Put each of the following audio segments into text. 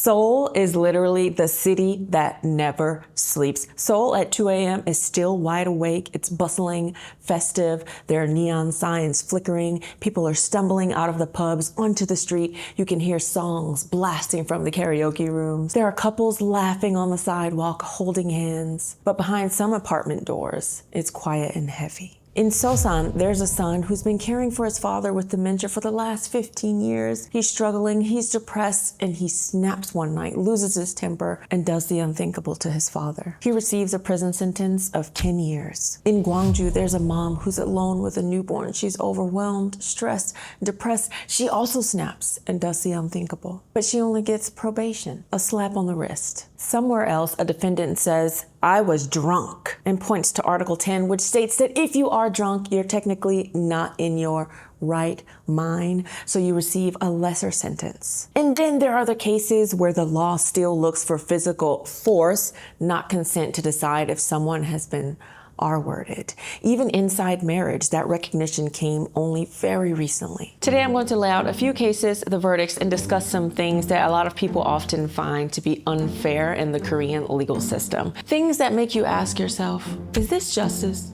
Seoul is literally the city that never sleeps. Seoul at 2 a.m. is still wide awake. It's bustling, festive. There are neon signs flickering. People are stumbling out of the pubs onto the street. You can hear songs blasting from the karaoke rooms. There are couples laughing on the sidewalk, holding hands. But behind some apartment doors, it's quiet and heavy. In Seosan, there's a son who's been caring for his father with dementia for the last 15 years. He's struggling, he's depressed, and he snaps one night, loses his temper, and does the unthinkable to his father. He receives a prison sentence of 10 years. In Gwangju, there's a mom who's alone with a newborn. She's overwhelmed, stressed, depressed. She also snaps and does the unthinkable. But she only gets probation, a slap on the wrist. Somewhere else, a defendant says, "I was drunk," and points to Article 10, which states that if you are drunk, you're technically not in your right mind, so you receive a lesser sentence. And then there are the cases where the law still looks for physical force, not consent, to decide if someone has been R-worded. Even inside marriage, that recognition came only very recently. Today, I'm going to lay out a few cases, the verdicts, and discuss some things that a lot of people often find to be unfair in the Korean legal system. Things that make you ask yourself, is this justice?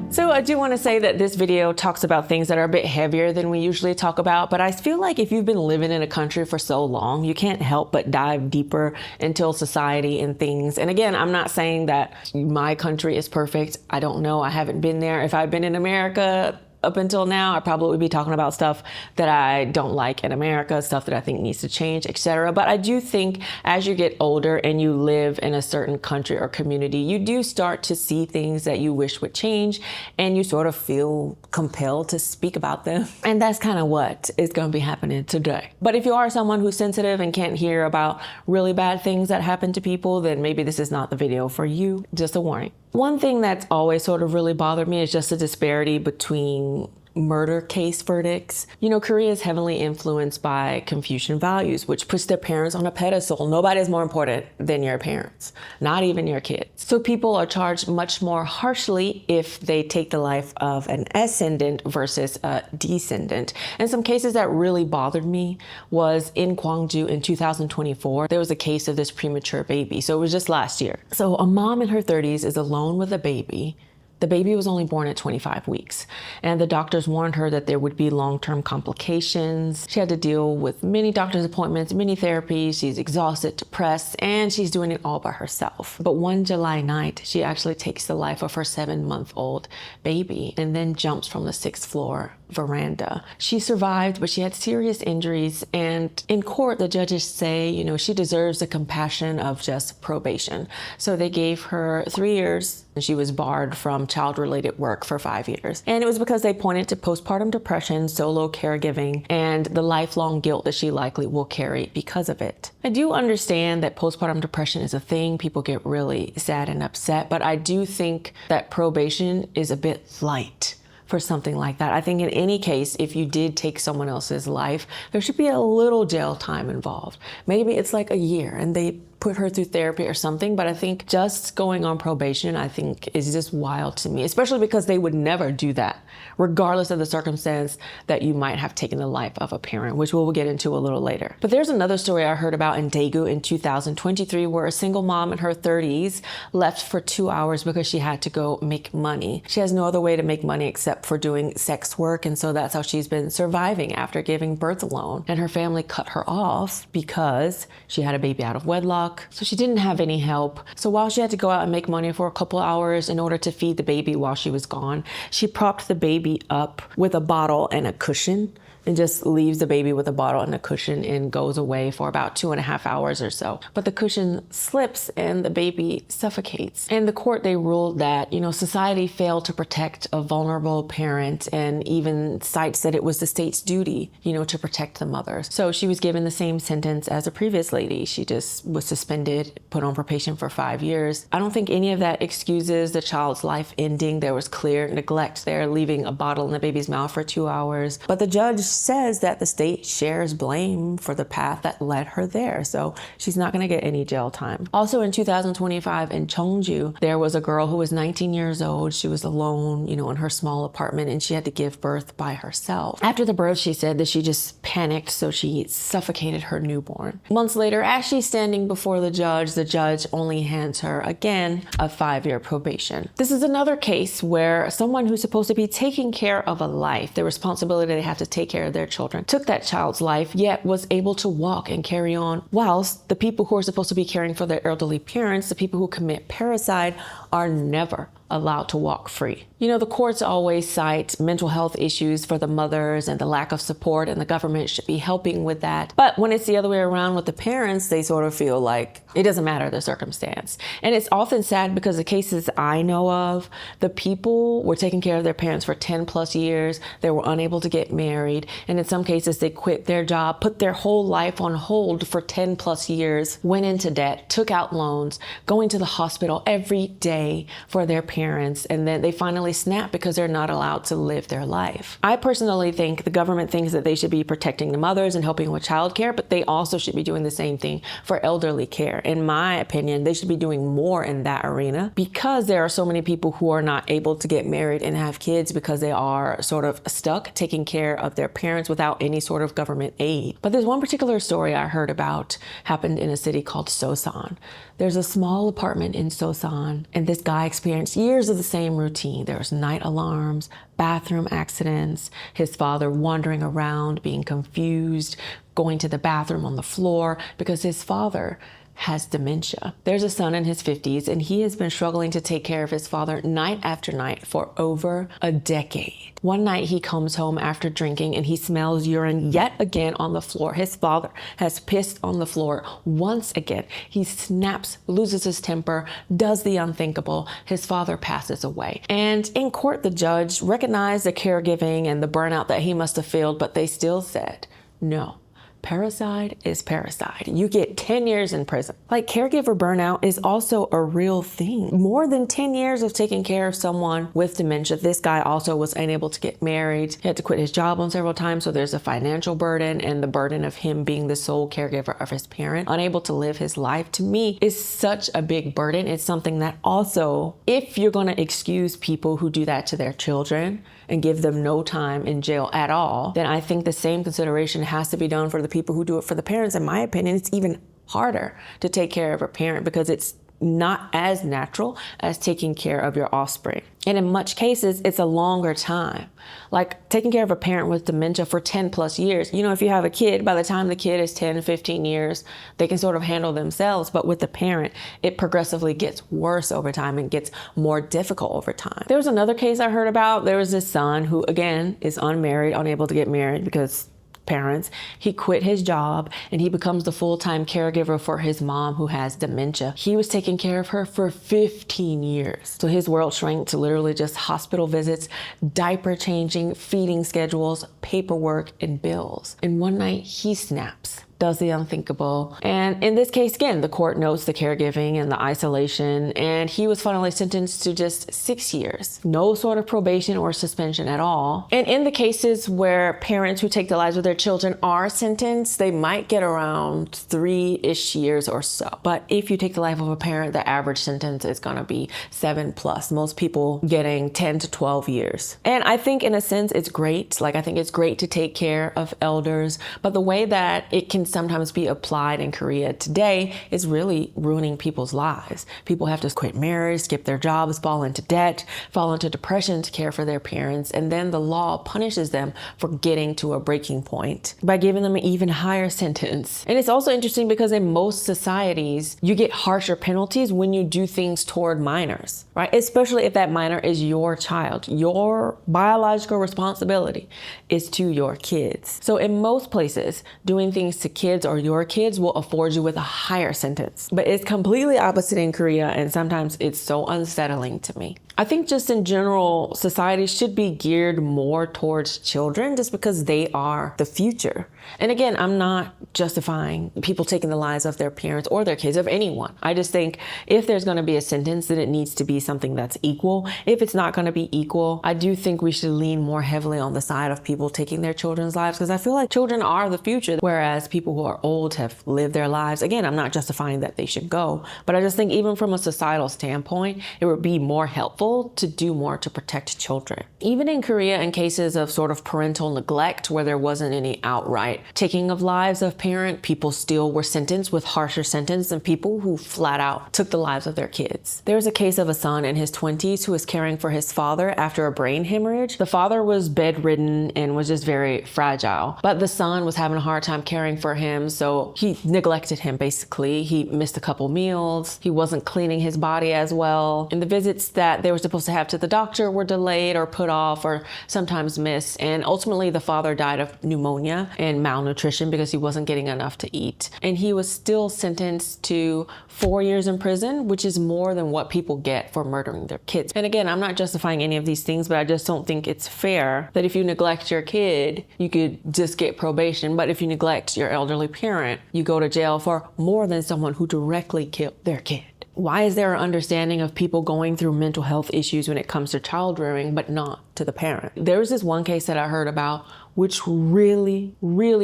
So I do want to say that this video talks about things that are a bit heavier than we usually talk about, but I feel like if you've been living in a country for so long, you can't help but dive deeper into society and things. And again, I'm not saying that my country is perfect. I don't know. I haven't been there. If I've been in America up until now, I probably would be talking about stuff that I don't like in America, stuff that I think needs to change, etc. But I do think as you get older and you live in a certain country or community, you do start to see things that you wish would change, and you sort of feel compelled to speak about them. And that's kind of what is going to be happening today. But if you are someone who's sensitive and can't hear about really bad things that happen to people, then maybe this is not the video for you. Just a warning. One thing that's always sort of really bothered me is just the disparity between murder case verdicts. You know, Korea is heavily influenced by Confucian values, which puts their parents on a pedestal. Nobody is more important than your parents, not even your kids. So people are charged much more harshly if they take the life of an ascendant versus a descendant. And some cases that really bothered me was in Gwangju in 2024. There was a case of this premature baby. So it was just last year. So a mom in her 30s is alone with a baby. The baby was only born at 25 weeks, and the doctors warned her that there would be long-term complications. She had to deal with many doctor's appointments, many therapies. She's exhausted, depressed, and she's doing it all by herself. But one July night, she actually takes the life of her 7-month-old baby and then jumps from the 6th floor veranda. She survived, but she had serious injuries, and in court, the judges say, you know, she deserves the compassion of just probation. So they gave her 3 years, and she was barred from child-related work for 5 years. And it was because they pointed to postpartum depression, solo caregiving, and the lifelong guilt that she likely will carry because of it. I do understand that postpartum depression is a thing. People get really sad and upset, but I do think that probation is a bit light for something like that. I think in any case, if you did take someone else's life, there should be a little jail time involved. Maybe it's like a year and they put her through therapy or something, but I think just going on probation, I think is just wild to me, especially because they would never do that, regardless of the circumstance that you might have taken the life of a parent, which we'll get into a little later. But there's another story I heard about in Daegu in 2023, where a single mom in her 30s left for 2 hours because she had to go make money. She has no other way to make money except for doing sex work, and so that's how she's been surviving after giving birth alone. And her family cut her off because she had a baby out of wedlock. So she didn't have any help. So while she had to go out and make money for a couple hours in order to feed the baby while she was gone, she propped the baby up with a bottle and a cushion and just leaves the baby with a bottle and a cushion and goes away for about 2.5 hours or so. But the cushion slips and the baby suffocates. In the court, they ruled that, you know, society failed to protect a vulnerable parent, and even cites that it was the state's duty, you know, to protect the mother. So she was given the same sentence as a previous lady. She just was suspended, put on probation for 5 years. I don't think any of that excuses the child's life ending. There was clear neglect there, leaving a bottle in the baby's mouth for 2 hours. But the judge says that the state shares blame for the path that led her there. So she's not going to get any jail time. Also in 2025 in Cheongju, there was a girl who was 19 years old. She was alone, in her small apartment, and she had to give birth by herself. After the birth, she said that she just panicked, so she suffocated her newborn. Months later, as she's standing before the judge only hands her, again, a 5-year probation. This is another case where someone who's supposed to be taking care of a life, the responsibility they have to take care of their children, took that child's life, yet was able to walk and carry on, whilst the people who are supposed to be caring for their elderly parents, the people who commit parricide, are never allowed to walk free. The courts always cite mental health issues for the mothers and the lack of support, and the government should be helping with that. But when it's the other way around with the parents, they sort of feel like it doesn't matter the circumstance. And it's often sad because the cases I know of, the people were taking care of their parents for 10 plus years. They were unable to get married. And in some cases, they quit their job, put their whole life on hold for 10 plus years, went into debt, took out loans, going to the hospital every day for their parents, and then they finally snap because they're not allowed to live their life. I personally think the government thinks that they should be protecting the mothers and helping with childcare, but they also should be doing the same thing for elderly care. In my opinion, they should be doing more in that arena, because there are so many people who are not able to get married and have kids because they are sort of stuck taking care of their parents without any sort of government aid. But there's one particular story I heard about, happened in a city called Sosan. There's a small apartment in Sosan, and this guy experienced years of the same routine. There was night alarms, bathroom accidents, his father wandering around, being confused, going to the bathroom on the floor because his father has dementia. There's a son in his 50s, and he has been struggling to take care of his father night after night for over a decade. One night he comes home after drinking and he smells urine yet again on the floor. His father has pissed on the floor once again. He snaps, loses his temper, does the unthinkable. His father passes away. And in court, the judge recognized the caregiving and the burnout that he must have felt, but they still said, no. Parricide is parricide. You get 10 years in prison. Like, caregiver burnout is also a real thing. More than 10 years of taking care of someone with dementia. This guy also was unable to get married. He had to quit his job on several times, so there's a financial burden and the burden of him being the sole caregiver of his parent, unable to live his life. To me, is such a big burden. It's something that also, if you're going to excuse people who do that to their children and give them no time in jail at all, then I think the same consideration has to be done for the people who do it for the parents. In my opinion, it's even harder to take care of a parent because it's not as natural as taking care of your offspring. And in much cases, it's a longer time. Like taking care of a parent with dementia for 10 plus years. If you have a kid, by the time the kid is 10, 15 years, they can sort of handle themselves. But with the parent, it progressively gets worse over time and gets more difficult over time. There was another case I heard about. There was this son who, again, is unmarried, unable to get married because parents. He quit his job and he becomes the full-time caregiver for his mom who has dementia. He was taking care of her for 15 years. So his world shrank to literally just hospital visits, diaper changing, feeding schedules, paperwork, and bills. And one night he snaps, does the unthinkable. And in this case, again, the court notes the caregiving and the isolation, and he was finally sentenced to just 6 years. No sort of probation or suspension at all. And in the cases where parents who take the lives of their children are sentenced, they might get around 3-ish years or so. But if you take the life of a parent, the average sentence is gonna be 7 plus. Most people getting 10 to 12 years. And I think in a sense, it's great. I think it's great to take care of elders, but the way that it can sometimes be applied in Korea today is really ruining people's lives. People have to quit marriage, skip their jobs, fall into debt, fall into depression to care for their parents, and then the law punishes them for getting to a breaking point by giving them an even higher sentence. And it's also interesting because in most societies, you get harsher penalties when you do things toward minors, right? Especially if that minor is your child. Your biological responsibility is to your kids. So in most places, doing things to kids or your kids will afford you with a higher sentence. But it's completely opposite in Korea, and sometimes it's so unsettling to me. I think just in general, society should be geared more towards children just because they are the future. And again, I'm not justifying people taking the lives of their parents or their kids, of anyone. I just think if there's going to be a sentence, then it needs to be something that's equal. If it's not going to be equal, I do think we should lean more heavily on the side of people taking their children's lives, because I feel like children are the future, whereas people who are old have lived their lives. Again, I'm not justifying that they should go, but I just think even from a societal standpoint, it would be more helpful to do more to protect children. Even in Korea, in cases of sort of parental neglect where there wasn't any outright taking of lives of parent, people still were sentenced with harsher sentence than people who flat out took the lives of their kids. There was a case of a son in his 20s who was caring for his father after a brain hemorrhage. The father was bedridden and was just very fragile, but the son was having a hard time caring for him, so he neglected him basically. He missed a couple meals. He wasn't cleaning his body as well. And the visits that they were supposed to have to the doctor were delayed or put off or sometimes missed. And ultimately the father died of pneumonia and malnutrition because he wasn't getting enough to eat. And he was still sentenced to 4 years in prison, which is more than what people get for murdering their kids. And again, I'm not justifying any of these things, but I just don't think it's fair that if you neglect your kid, you could just get probation. But if you neglect your elderly parent, you go to jail for more than someone who directly killed their kid. Why is there an understanding of people going through mental health issues when it comes to child rearing, but not to the parent? There was this one case that I heard about which really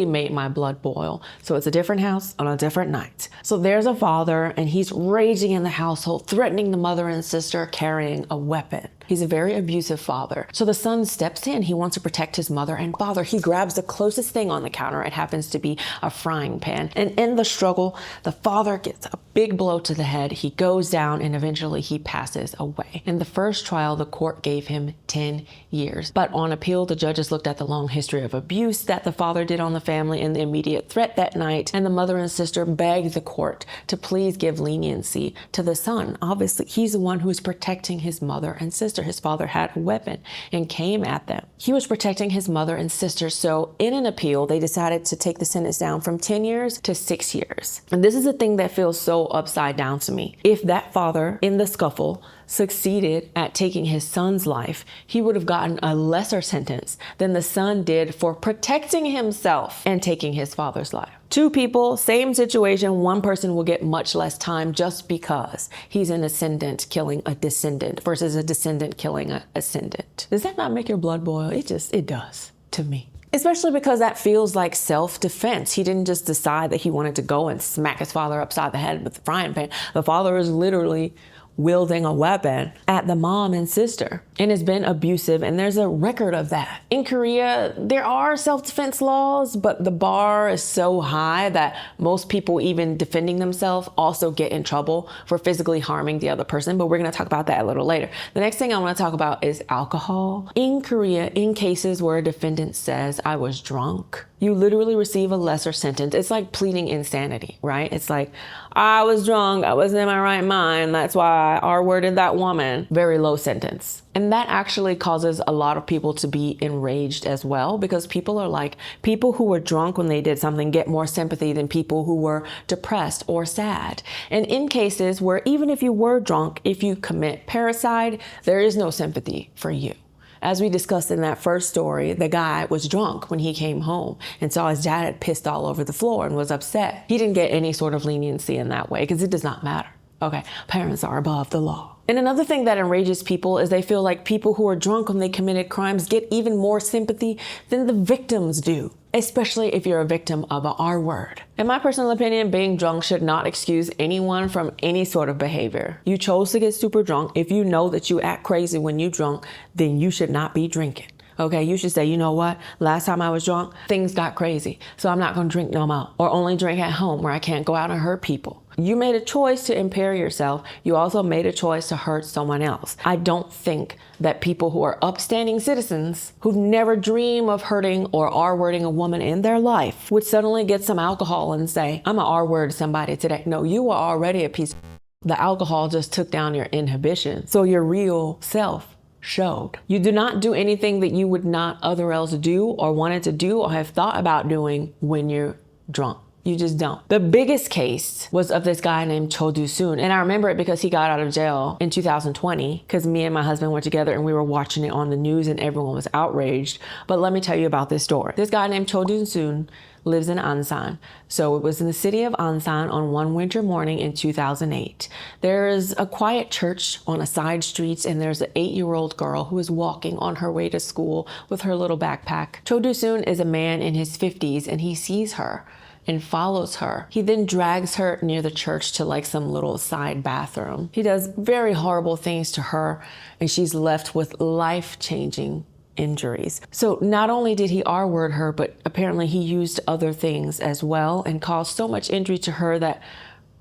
made my blood boil. So it's a different house on a different night. So there's a father and he's raging in the household, threatening the mother and sister, carrying a weapon. He's a very abusive father. So the son steps in. He wants to protect his mother and father. He grabs the closest thing on the counter. It happens to be a frying pan. And in the struggle, the father gets a big blow to the head. He goes down and eventually he passes away. In the first trial, the court gave him 10 years. But on appeal, the judges looked at the long history of abuse that the father did on the family and the immediate threat that night. And the mother and sister begged the court to please give leniency to the son. Obviously, he's the one who's protecting his mother and sister. His father had a weapon and came at them. He was protecting his mother and sister. So in an appeal, they decided to take the sentence down from 10 years to 6 years. And this is the thing that feels so upside down to me. If that father in the scuffle succeeded at taking his son's life, he would have gotten a lesser sentence than the son did for protecting himself and taking his father's life. Two people, same situation, one person will get much less time just because he's an ascendant killing a descendant versus a descendant killing an ascendant. Does that not make your blood boil? It does to me. Especially because that feels like self-defense. He didn't just decide that he wanted to go and smack his father upside the head with the frying pan. The father is literally wielding a weapon at the mom and sister and has been abusive, and there's a record of that. In Korea, there are self-defense laws, but the bar is so high that most people, even defending themselves, also get in trouble for physically harming the other person, but we're gonna talk about that a little later. The next thing I wanna talk about is alcohol. In Korea, in cases where a defendant says, "I was drunk," you literally receive a lesser sentence. It's like pleading insanity, right? It's like, I was drunk, I wasn't in my right mind, that's why I R-worded that woman. Very low sentence. And that actually causes a lot of people to be enraged as well, because people are like, people who were drunk when they did something get more sympathy than people who were depressed or sad. And in cases where even if you were drunk, if you commit parricide, there is no sympathy for you. As we discussed in that first story, the guy was drunk when he came home and saw his dad had pissed all over the floor and was upset. He didn't get any sort of leniency in that way because it does not matter. Okay, parents are above the law. And another thing that enrages people is they feel like people who are drunk when they committed crimes get even more sympathy than the victims do, especially if you're a victim of an R word. In my personal opinion, being drunk should not excuse anyone from any sort of behavior. You chose to get super drunk. If you know that you act crazy when you're drunk, then you should not be drinking. Okay, you should say, you know what? Last time I was drunk, things got crazy, so I'm not gonna drink no more, or only drink at home where I can't go out and hurt people. You made a choice to impair yourself. You also made a choice to hurt someone else. I don't think that people who are upstanding citizens who never dream of hurting or R-wording a woman in their life would suddenly get some alcohol and say, I'm gonna R-word somebody today. No, you were already a piece of the alcohol just took down your inhibition. So your real self showed. You do not do anything that you would not otherwise do or wanted to do or have thought about doing when you're drunk. You just don't. The biggest case was of this guy named Cho Do-soon. And I remember it because he got out of jail in 2020 because me and my husband were together and we were watching it on the news and everyone was outraged. But let me tell you about this story. This guy named Cho Do-soon lives in Ansan. So it was in the city of Ansan on one winter morning in 2008. There's a quiet church on a side street and there's an 8-year-old girl who is walking on her way to school with her little backpack. Cho Do-soon is a man in his 50s and he sees her and follows her. He then drags her near the church to like some little side bathroom. He does very horrible things to her and she's left with life-changing injuries. So not only did he R-word her, but apparently he used other things as well and caused so much injury to her that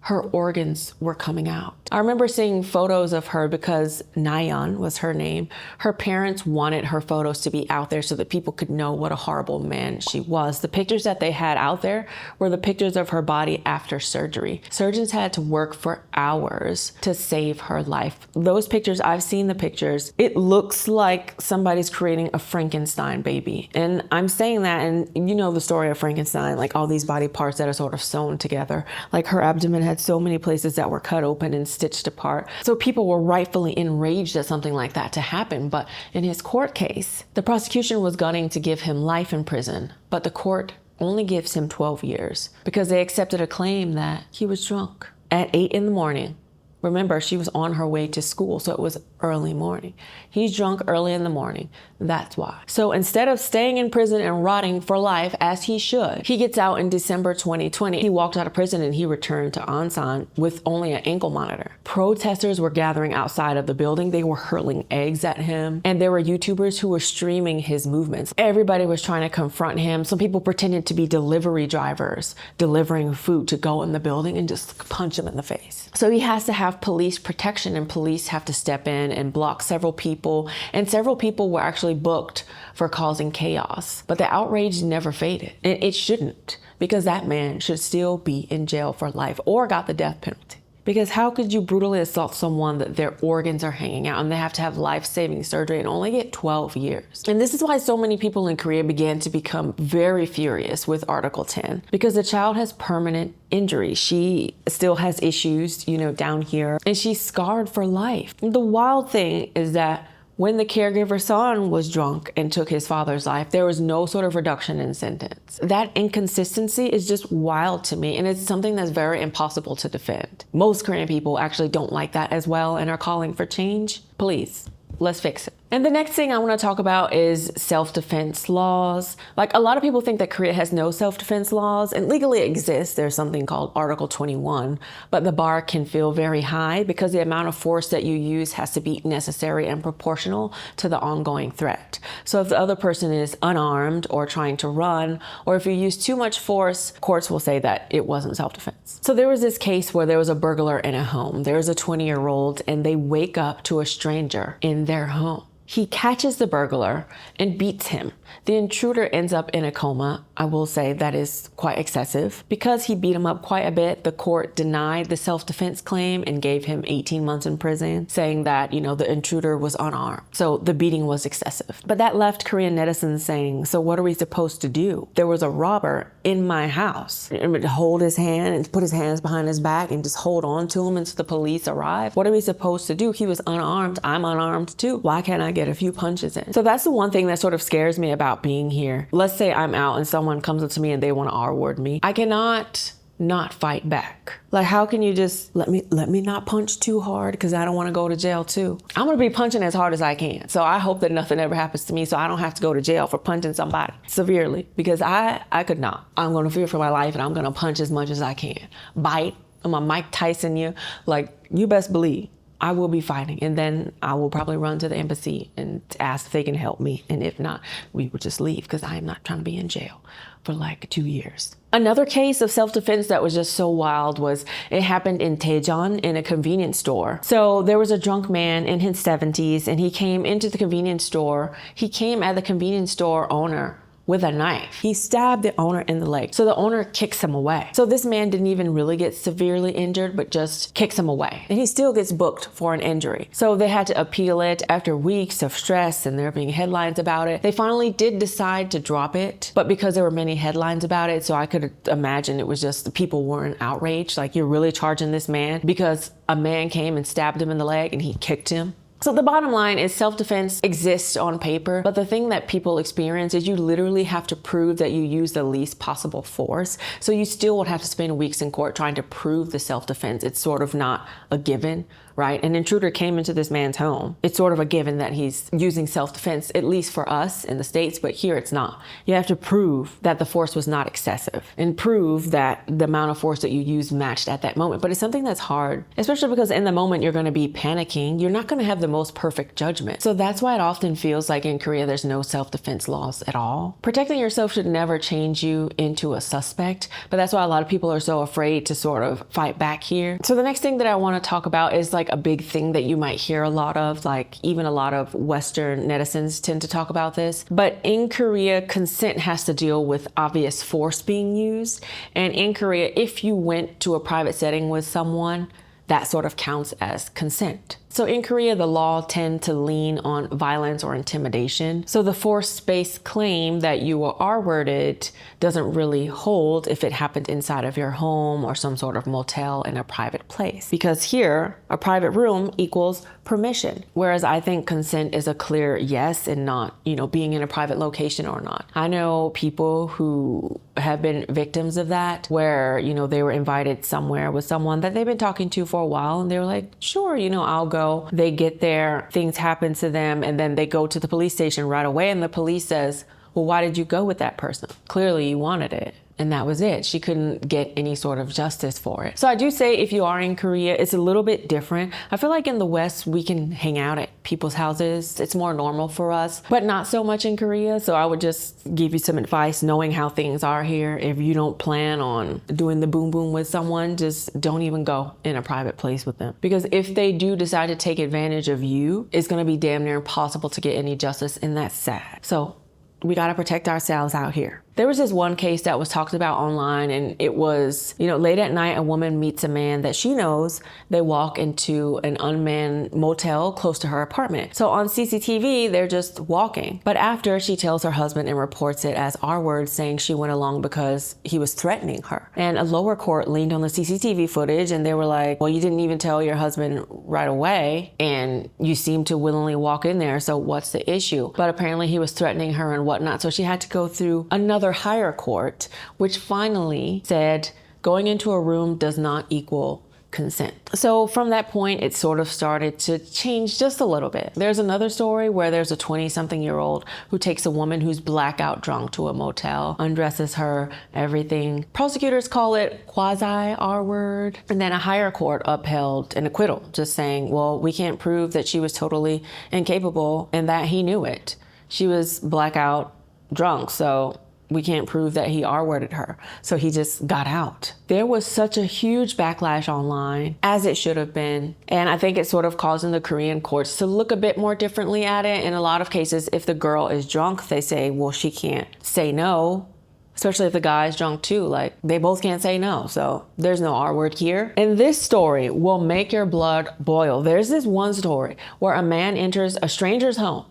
her organs were coming out. I remember seeing photos of her because Nayeon was her name. Her parents wanted her photos to be out there so that people could know what a horrible man she was. The pictures that they had out there were the pictures of her body after surgery. Surgeons had to work for hours to save her life. Those pictures, I've seen the pictures. It looks like somebody's creating a Frankenstein baby. And I'm saying that, and you know the story of Frankenstein, like all these body parts that are sort of sewn together. Like her abdomen had so many places that were cut open and stitched apart. So people were rightfully enraged at something like that to happen. But in his court case, the prosecution was gunning to give him life in prison, but the court only gives him 12 years because they accepted a claim that he was drunk at 8 in the morning. Remember, she was on her way to school, so it was early morning. He's drunk early in the morning. That's why. So instead of staying in prison and rotting for life as he should, he gets out in December 2020. He walked out of prison and he returned to Ansan with only an ankle monitor. Protesters were gathering outside of the building. They were hurling eggs at him. And there were YouTubers who were streaming his movements. Everybody was trying to confront him. Some people pretended to be delivery drivers, delivering food to go in the building and just punch him in the face. So he has to have police protection and police have to step in and block several people. And several people were actually booked for causing chaos. But the outrage never faded. And it shouldn't, because that man should still be in jail for life or got the death penalty. Because how could you brutally assault someone that their organs are hanging out and they have to have life-saving surgery and only get 12 years? And this is why so many people in Korea began to become very furious with Article 10, because the child has permanent injury. She still has issues, you know, down here, and she's scarred for life. And the wild thing is that when the caregiver son was drunk and took his father's life, there was no sort of reduction in sentence. That inconsistency is just wild to me, and it's something that's very impossible to defend. Most Korean people actually don't like that as well and are calling for change. Please, let's fix it. And the next thing I want to talk about is self-defense laws. Like, a lot of people think that Korea has no self-defense laws, and legally it exists. There's something called Article 21, but the bar can feel very high because the amount of force that you use has to be necessary and proportional to the ongoing threat. So if the other person is unarmed or trying to run, or if you use too much force, courts will say that it wasn't self-defense. So there was this case where there was a burglar in a home. There's a 20-year-old and they wake up to a stranger in their home. He catches the burglar and beats him. The intruder ends up in a coma. I will say that is quite excessive. Because he beat him up quite a bit, the court denied the self-defense claim and gave him 18 months in prison, saying that, you know, the intruder was unarmed. So the beating was excessive. But that left Korean netizens saying, so what are we supposed to do? There was a robber in my house. Hold his hand and put his hands behind his back and just hold on to him until the police arrive. What are we supposed to do? He was unarmed. I'm unarmed too. Why can't I get a few punches in? So that's the one thing that sort of scares me about being here. Let's say I'm out and someone comes up to me and they want to R-word me. I cannot not fight back. Like, how can you just let me not punch too hard because I don't want to go to jail too? I'm going to be punching as hard as I can. So I hope that nothing ever happens to me so I don't have to go to jail for punching somebody severely, because I could not. I'm going to fear for my life and I'm going to punch as much as I can. Bite. I'm a Mike Tyson you. Like, you best believe I will be fighting, and then I will probably run to the embassy and ask if they can help me. And if not, we will just leave because I am not trying to be in jail for like 2 years. Another case of self-defense that was just so wild was it happened in Daejeon in a convenience store. So there was a drunk man in his 70s and he came into the convenience store. He came at the convenience store owner with a knife. He stabbed the owner in the leg. So the owner kicks him away. So this man didn't even really get severely injured, but just kicks him away. And he still gets booked for an injury. So they had to appeal it after weeks of stress and there being headlines about it. They finally did decide to drop it, but because there were many headlines about it, so I could imagine it was just people weren't outraged. Like, you're really charging this man because a man came and stabbed him in the leg and he kicked him? So the bottom line is self-defense exists on paper, but the thing that people experience is you literally have to prove that you use the least possible force. So you still would have to spend weeks in court trying to prove the self-defense. It's sort of not a given, right? An intruder came into this man's home. It's sort of a given that he's using self-defense, at least for us in the States, but here it's not. You have to prove that the force was not excessive and prove that the amount of force that you used matched at that moment. But it's something that's hard, especially because in the moment you're going to be panicking. You're not going to have the most perfect judgment. So that's why it often feels like in Korea there's no self-defense laws at all. Protecting yourself should never change you into a suspect, but that's why a lot of people are so afraid to sort of fight back here. So the next thing that I want to talk about is like a big thing that you might hear a lot of, like even a lot of Western netizens tend to talk about this. But in Korea, consent has to deal with obvious force being used. And in Korea, if you went to a private setting with someone, that sort of counts as consent. So in Korea, the law tend to lean on violence or intimidation. So the force-based claim that you were R-worded doesn't really hold if it happened inside of your home or some sort of motel in a private place. Because here, a private room equals permission. Whereas I think consent is a clear yes and not, being in a private location or not. I know people who have been victims of that where, they were invited somewhere with someone that they've been talking to for a while and they were like, sure, I'll go. They get there, things happen to them, and then they go to the police station right away and the police says, well, why did you go with that person? Clearly you wanted it. And that was it. She couldn't get any sort of justice for it. So I do say if you are in Korea, it's a little bit different. I feel like in the West, we can hang out at people's houses. It's more normal for us, but not so much in Korea. So I would just give you some advice, knowing how things are here. If you don't plan on doing the boom boom with someone, just don't even go in a private place with them. Because if they do decide to take advantage of you, it's gonna be damn near impossible to get any justice, and that's sad. So we gotta protect ourselves out here. There was this one case that was talked about online, and it was, late at night, a woman meets a man that she knows. They walk into an unmanned motel close to her apartment. So on CCTV, they're just walking. But after, she tells her husband and reports it as R-word, saying she went along because he was threatening her. And a lower court leaned on the CCTV footage and they were like, well, you didn't even tell your husband right away and you seem to willingly walk in there, so what's the issue? But apparently he was threatening her and whatnot, so she had to go through another higher court, which finally said going into a room does not equal consent. So from that point, it sort of started to change just a little bit. There's another story where there's a 20-something-year-old who takes a woman who's blackout drunk to a motel, undresses her, everything. Prosecutors call it quasi R-word. And then a higher court upheld an acquittal, just saying, well, we can't prove that she was totally incapable and that he knew it. She was blackout drunk, so we can't prove that he R-worded her. So he just got out. There was such a huge backlash online, as it should have been. And I think it's sort of causing the Korean courts to look a bit more differently at it. In a lot of cases, if the girl is drunk, they say, well, she can't say no. Especially if the guy's drunk too, like they both can't say no. So there's no R-word here. And this story will make your blood boil. There's this one story where a man enters a stranger's home,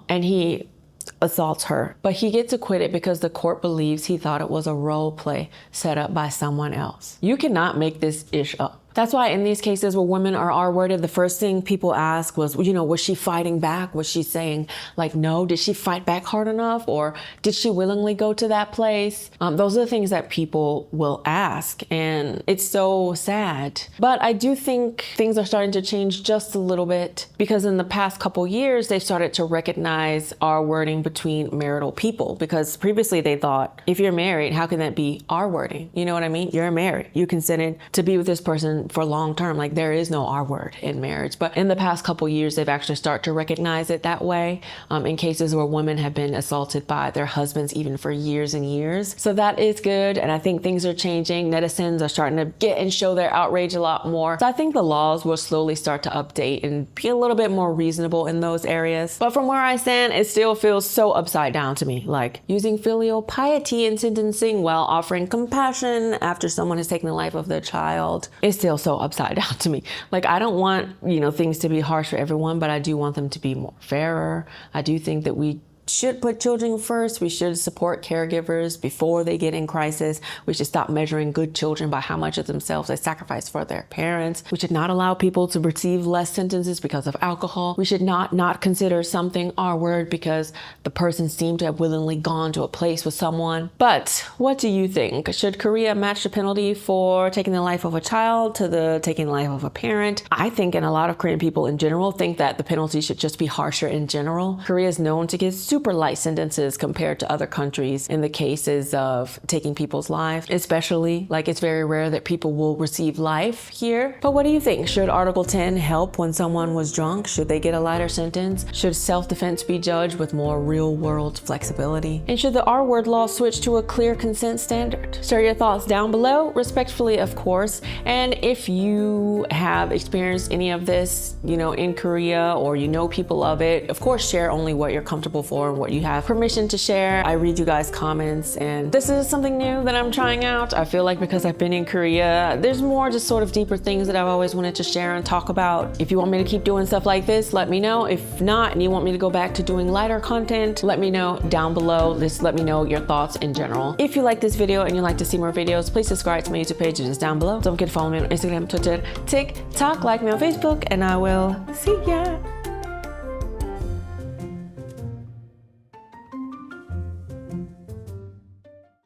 and he assaults her, but he gets acquitted because the court believes he thought it was a role play set up by someone else. You cannot make this ish up. That's why in these cases where women are R-worded, the first thing people ask was, was she fighting back? Was she saying like, no? Did she fight back hard enough? Or did she willingly go to that place? Those are the things that people will ask, and it's so sad. But I do think things are starting to change just a little bit, because in the past couple years, they've started to recognize R-wording between marital people, because previously they thought, if you're married, how can that be R-wording? You know what I mean? You're married. You consented to be with this person even for long term. Like there is no R word in marriage. But in the past couple years, they've actually started to recognize it that way in cases where women have been assaulted by their husbands even for years and years. So that is good. And I think things are changing. Netizens are starting to get and show their outrage a lot more. So I think the laws will slowly start to update and be a little bit more reasonable in those areas. But from where I stand, it still feels so upside down to me. Like using filial piety in sentencing while offering compassion after someone has taken the life of their child is still so upside down to me. Like I don't want, things to be harsh for everyone, but I do want them to be more fairer. I do think that we should put children first. We should support caregivers before they get in crisis. We should stop measuring good children by how much of themselves they sacrifice for their parents. We should not allow people to receive less sentences because of alcohol. We should not consider something R word because the person seemed to have willingly gone to a place with someone. But what do you think? Should Korea match the penalty for taking the life of a child to the taking the life of a parent? I think, and a lot of Korean people in general think that the penalty should just be harsher in general. Korea is known to give super light sentences compared to other countries in the cases of taking people's lives, especially like it's very rare that people will receive life here. But what do you think? Should Article 10 help when someone was drunk? Should they get a lighter sentence? Should self-defense be judged with more real-world flexibility? And should the R word law switch to a clear consent standard? Share your thoughts down below, respectfully, of course. And if you have experienced any of this, in Korea, or people of it, of course, share only what you're comfortable for, what you have permission to share. I read you guys' comments, and this is something new that I'm trying out. I feel like because I've been in Korea, there's more just sort of deeper things that I've always wanted to share and talk about. If you want me to keep doing stuff like this, let me know. If not, and you want me to go back to doing lighter content, let me know down below. Just let me know your thoughts in general. If you like this video and you'd like to see more videos, please subscribe to my YouTube page. It is down below. Don't forget to follow me on Instagram, Twitter, TikTok, like me on Facebook, and I will see ya.